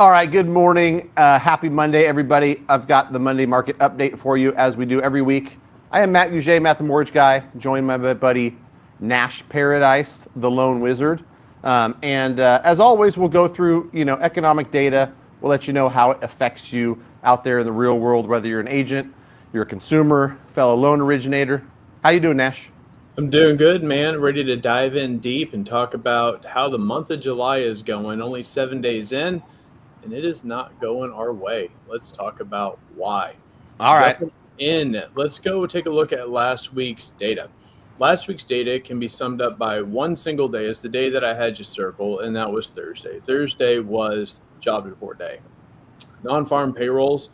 All right, good morning. Happy Monday, everybody. I've got the Monday market update for you as we do every week. I am Matt Uget, Matt the Mortgage Guy, joined by my buddy Nash Paradise, the Lone Wizard. As always, we'll go through economic data. We'll let you know how it affects you out there in the real world, whether you're an agent, you're a consumer, fellow loan originator. How you doing, Nash? I'm doing good, man. Ready to dive in deep and talk about how the month of July is going. Only 7 days in, and it is not going our way. Let's talk about why. All right. Let's go take a look at last week's data. Last week's data can be summed up by one single day. It's the day that I had you circle, and that was Thursday. Thursday was job report day. Non-farm payrolls,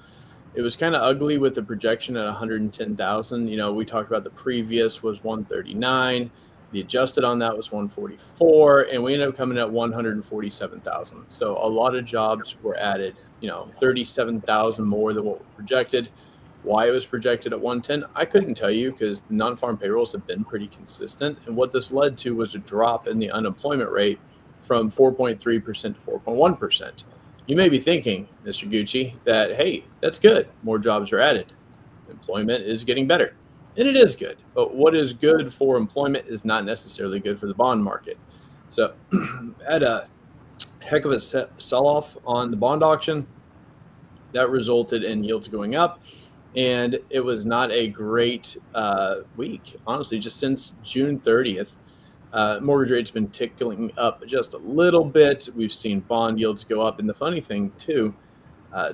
it was kind of ugly with the projection at 110,000. We talked about the previous was 139. The adjusted on that was 144, and we ended up coming at 147,000. So a lot of jobs were added, 37,000 more than what was projected. Why it was projected at 110, I couldn't tell you because the non-farm payrolls have been pretty consistent. And what this led to was a drop in the unemployment rate from 4.3% to 4.1%. You may be thinking, Mr. Gucci, that, hey, that's good. More jobs are added. Employment is getting better. And it is good. But what is good for employment is not necessarily good for the bond market. So had a heck of a sell-off on the bond auction. That resulted in yields going up. And it was not a great week, honestly, just since June 30th. Mortgage rates have been tickling up just a little bit. We've seen bond yields go up. And the funny thing, too,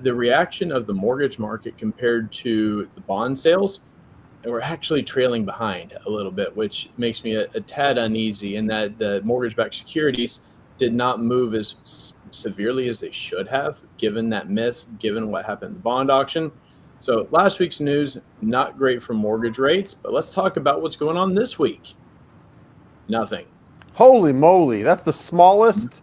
the reaction of the mortgage market compared to the bond sales, we're actually trailing behind a little bit, which makes me a tad uneasy in that the mortgage-backed securities did not move as severely as they should have, given that miss, given what happened in the bond auction. So last week's news, not great for mortgage rates, but let's talk about what's going on this week. Nothing. Holy moly, that's the smallest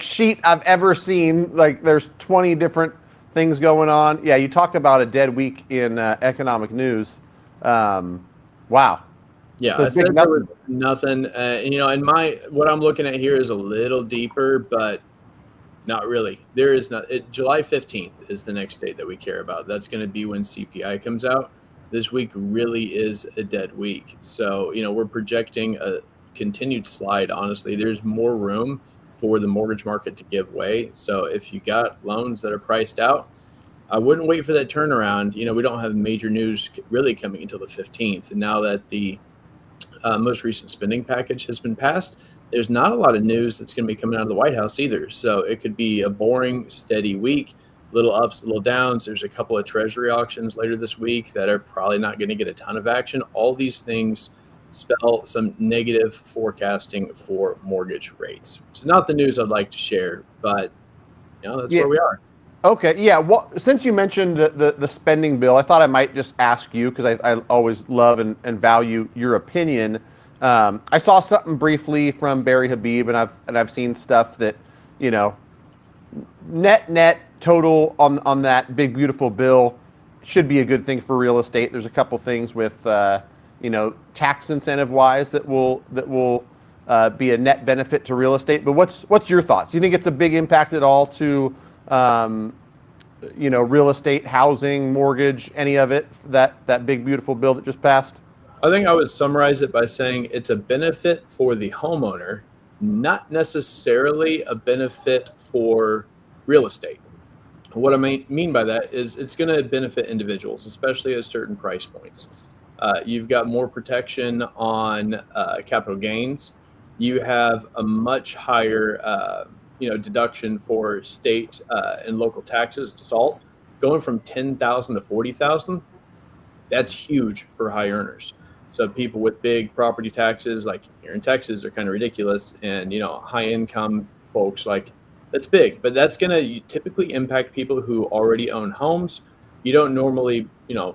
sheet I've ever seen. Like there's 20 different things going on. Yeah, you talk about a dead week in economic news. Wow. Yeah, I said there was nothing. And what I'm looking at here is a little deeper, but not really. There is not. July 15th is the next date that we care about. That's going to be when CPI comes out. This week really is a dead week. So, we're projecting a continued slide. Honestly, there's more room for the mortgage market to give way. So if you got loans that are priced out, I wouldn't wait for that turnaround. We don't have major news really coming until the 15th. And now that the most recent spending package has been passed, there's not a lot of news that's going to be coming out of the White House either. So it could be a boring, steady week, little ups, little downs. There's a couple of treasury auctions later this week that are probably not going to get a ton of action. All these things spell some negative forecasting for mortgage rates. It's not the news I'd like to share, but that's where we are. Okay, yeah. Well, since you mentioned the spending bill, I thought I might just ask you because I always love and value your opinion. I saw something briefly from Barry Habib, and I've seen stuff that net total on that big beautiful bill should be a good thing for real estate. There's a couple things with tax incentive wise that will be a net benefit to real estate. But what's your thoughts? Do you think it's a big impact at all to real estate, housing, mortgage, any of it? That big beautiful bill that just passed? I think I would summarize it by saying it's a benefit for the homeowner, not necessarily a benefit for real estate. What I mean by that is it's going to benefit individuals, especially at certain price points. You've got more protection on capital gains. You have a much higher, deduction for state and local taxes, SALT, going from 10,000 to 40,000. That's huge for high earners. So people with big property taxes, like here in Texas, are kind of ridiculous, and high income folks, like, that's big, but that's going to typically impact people who already own homes. You don't normally,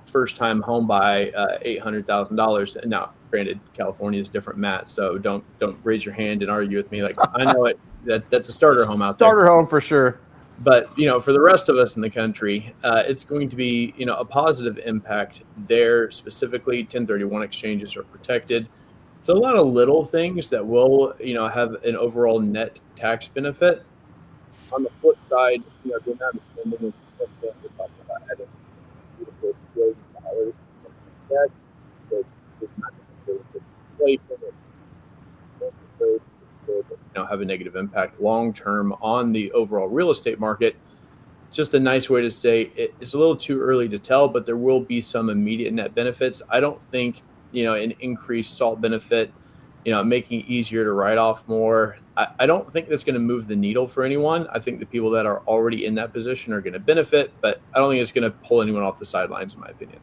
first time home buy $800,000. Now, granted, California is different, Matt. So don't raise your hand and argue with me. Like, I know it. That's a starter home out there. Starter home for sure. But for the rest of us in the country, it's going to be a positive impact there. Specifically, 1031 exchanges are protected. It's a lot of little things that will have an overall net tax benefit. On the flip side, the amount of spending is significant. We're talking about adding $2 billion. That is not necessarily inflation. Have a negative impact long term on the overall real estate market. Just a nice way to say it's a little too early to tell, but there will be some immediate net benefits. I don't think an increased SALT benefit, making it easier to write off more. I don't think that's going to move the needle for anyone. I think the people that are already in that position are going to benefit, but I don't think it's going to pull anyone off the sidelines, in my opinion.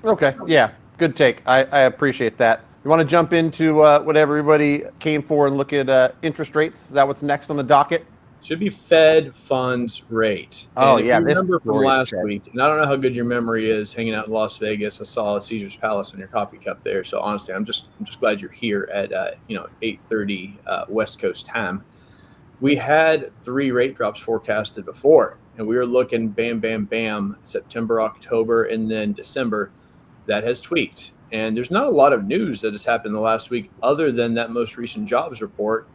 Okay, yeah, good take. I appreciate that. You want to jump into what everybody came for and look at interest rates? Is that what's next on the docket? Should be Fed funds rate. Oh, and if yeah. you remember from last week, and I don't know how good your memory is hanging out in Las Vegas. I saw Caesar's Palace in your coffee cup there. So honestly, I'm just glad you're here at 8:30 West Coast time. We had 3 rate drops forecasted before, and we were looking bam, bam, bam, September, October, and then December. That has tweaked. And there's not a lot of news that has happened in the last week other than that most recent jobs report.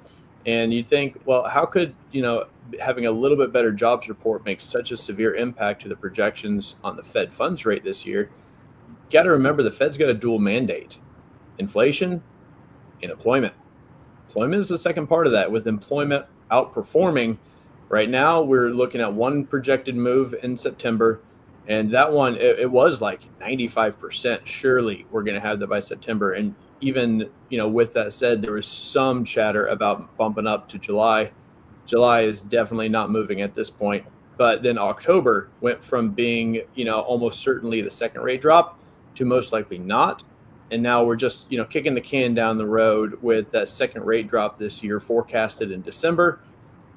And you'd think, well, how could, having a little bit better jobs report make such a severe impact to the projections on the Fed funds rate this year? You got to remember the Fed's got a dual mandate: inflation and employment. Employment is the second part of that, with employment outperforming. Right now, we're looking at one projected move in September. And that one, it was like 95%. Surely we're going to have that by September. And even, with that said, there was some chatter about bumping up to July. July is definitely not moving at this point. But then October went from being, almost certainly the second rate drop to most likely not. And now we're just, kicking the can down the road with that second rate drop this year forecasted in December.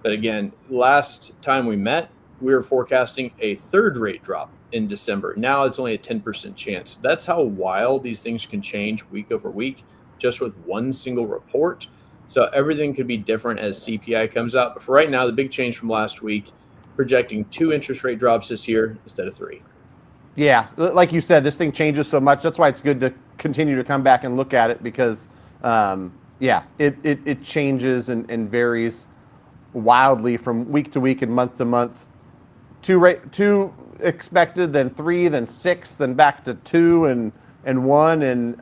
But again, last time we met, we were forecasting a third rate drop in December. Now it's only a 10% chance. That's how wild these things can change week over week, just with one single report. So everything could be different as CPI comes out. But for right now, the big change from last week, projecting 2 interest rate drops this year instead of 3. Yeah, like you said, this thing changes so much. That's why it's good to continue to come back and look at it, because, it changes and varies wildly from week to week and month to month. 2 expected, then 3, then 6, then back to 2 and 1, and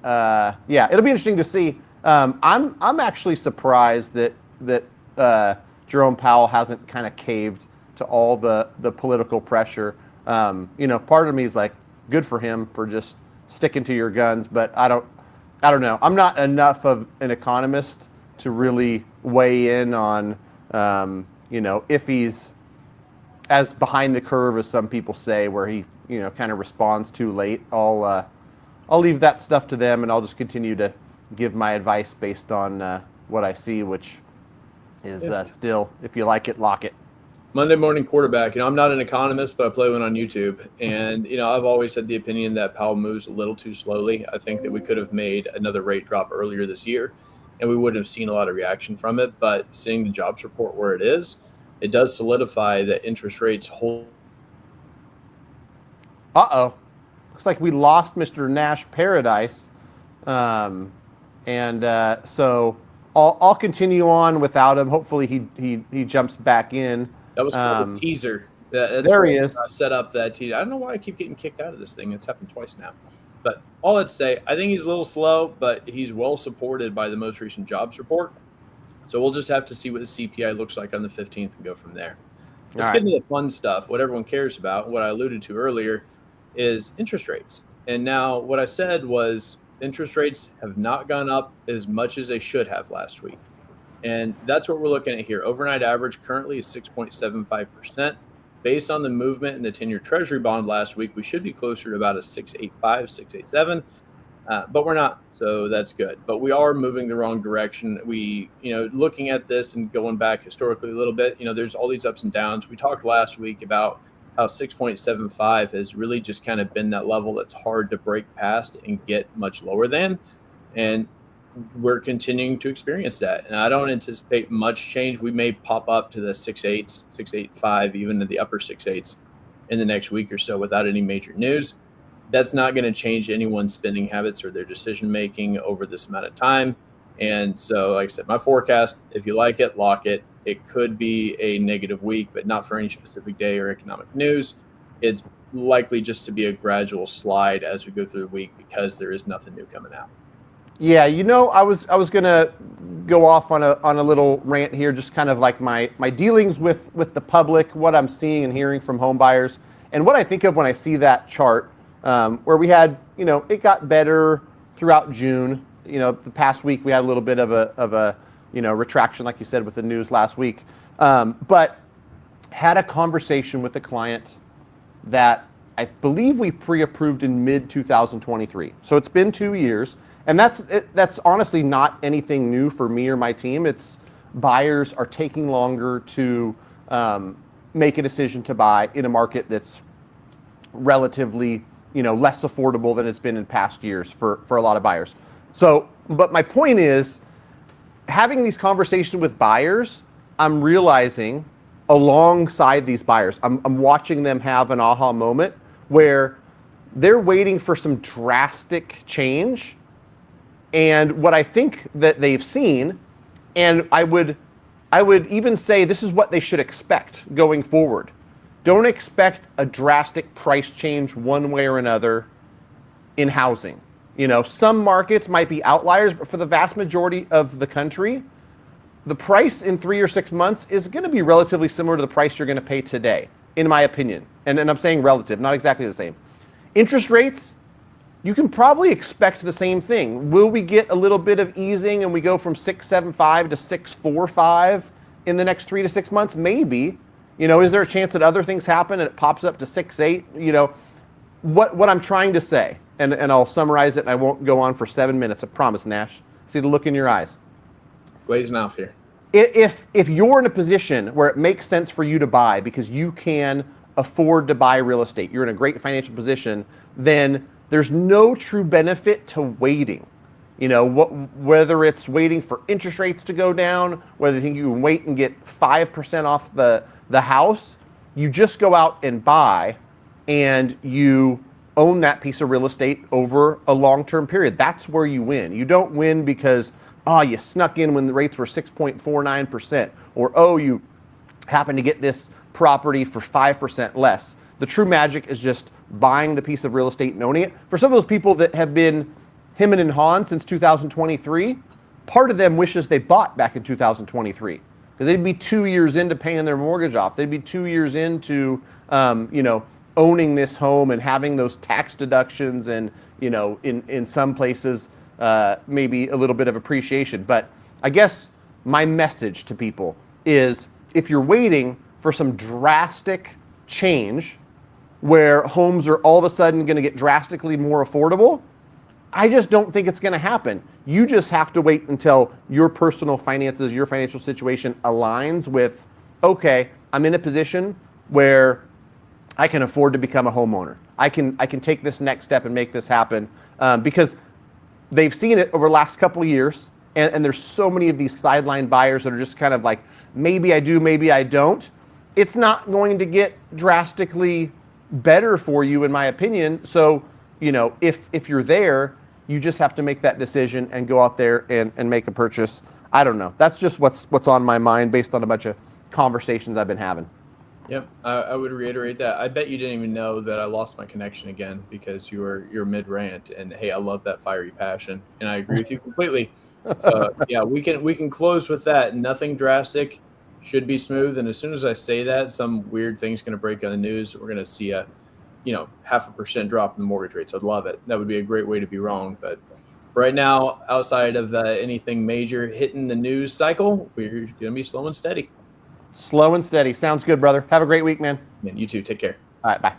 it'll be interesting to see. I'm actually surprised that Jerome Powell hasn't kind of caved to all the political pressure. Part of me is like, good for him for just sticking to your guns, but I don't know. I'm not enough of an economist to really weigh in on if he's as behind the curve as some people say, where he kind of responds too late. I'll leave that stuff to them, and I'll just continue to give my advice based on what I see, which is still, if you like it, lock it. Monday morning quarterback. I'm not an economist, but I play one on YouTube. And, I've always had the opinion that Powell moves a little too slowly. I think that we could have made another rate drop earlier this year, and we wouldn't have seen a lot of reaction from it. But seeing the jobs report where it is, it does solidify that interest rates hold. Looks like we lost Mr. Nash Paradise. So I'll continue on without him. Hopefully he jumps back in. That was kind of a teaser. That's there he is. I set up that teaser. I don't know why I keep getting kicked out of this thing. It's happened twice now. But all that to say, I think he's a little slow, but he's well supported by the most recent jobs report. So we'll just have to see what the CPI looks like on the 15th and go from there. Let's get into the fun stuff. What everyone cares about, what I alluded to earlier, is interest rates. And now what I said was interest rates have not gone up as much as they should have last week. And that's what we're looking at here. Overnight average currently is 6.75%. Based on the movement in the 10-year Treasury bond last week, we should be closer to about a 6.85, 6.87. But we're not, so that's good. But we are moving the wrong direction. We, looking at this and going back historically a little bit, there's all these ups and downs. We talked last week about how 6.75 has really just kind of been that level that's hard to break past and get much lower than. And we're continuing to experience that. And I don't anticipate much change. We may pop up to the 6.8s, 6.85, even to the upper 6.8s in the next week or so without any major news. That's not going to change anyone's spending habits or their decision making over this amount of time. And so, like I said, my forecast, if you like it, lock it. It could be a negative week, but not for any specific day or economic news. It's likely just to be a gradual slide as we go through the week because there is nothing new coming out. Yeah, I was gonna go off on a little rant here, just kind of like my dealings with the public, what I'm seeing and hearing from home buyers, and what I think of when I see that chart, where we had, it got better throughout June. The past week we had a little bit of a retraction, like you said, with the news last week, but had a conversation with a client that I believe we pre-approved in mid-2023. So it's been 2 years. And that's honestly not anything new for me or my team. It's buyers are taking longer to make a decision to buy in a market that's relatively, less affordable than it's been in past years for a lot of buyers. So, but my point is, having these conversations with buyers, I'm realizing alongside these buyers, I'm watching them have an aha moment where they're waiting for some drastic change. And what I think that they've seen, and I would even say this is what they should expect going forward. Don't expect a drastic price change one way or another in housing. Some markets might be outliers, but for the vast majority of the country, the price in 3 or 6 months is going to be relatively similar to the price you're going to pay today, in my opinion. And I'm saying relative, not exactly the same. Interest rates, you can probably expect the same thing. Will we get a little bit of easing and we go from 6.75 to 6.45 in the next 3 to 6 months? Maybe. Is there a chance that other things happen and it pops up to 6.8? What I'm trying to say, and I'll summarize it and I won't go on for 7 minutes, I promise, Nash. See the look in your eyes. Glazing off here. If you're in a position where it makes sense for you to buy because you can afford to buy real estate, you're in a great financial position, then there's no true benefit to waiting. Whether it's waiting for interest rates to go down, whether you think you can wait and get 5% off the house, you just go out and buy and you own that piece of real estate over a long-term period. That's where you win. You don't win because, you snuck in when the rates were 6.49%, or, you happen to get this property for 5% less. The true magic is just buying the piece of real estate and owning it. For some of those people that have been hemming and hawing since 2023, part of them wishes they bought back in 2023 because they'd be 2 years into paying their mortgage off. They'd be 2 years into, owning this home and having those tax deductions and, in some places, maybe a little bit of appreciation. But I guess my message to people is if you're waiting for some drastic change where homes are all of a sudden going to get drastically more affordable, I just don't think it's going to happen. You just have to wait until your personal finances, your financial situation aligns with, okay, I'm in a position where I can afford to become a homeowner. I can take this next step and make this happen because they've seen it over the last couple of years. And there's so many of these sideline buyers that are just kind of like, maybe I do, maybe I don't. It's not going to get drastically better for you, in my opinion. So, if you're there, you just have to make that decision and go out there and make a purchase. I don't know. That's just what's on my mind based on a bunch of conversations I've been having. Yep, I would reiterate that. I bet you didn't even know that I lost my connection again because you're mid rant. And hey, I love that fiery passion, and I agree with you completely. So yeah, we can close with that. Nothing drastic, should be smooth. And as soon as I say that, some weird thing's going to break on the news. We're going to see a 0.5% drop in the mortgage rates. I'd love it. That would be a great way to be wrong. But for right now, outside of anything major hitting the news cycle, we're going to be slow and steady. Slow and steady. Sounds good, brother. Have a great week, man. And you too. Take care. All right, bye.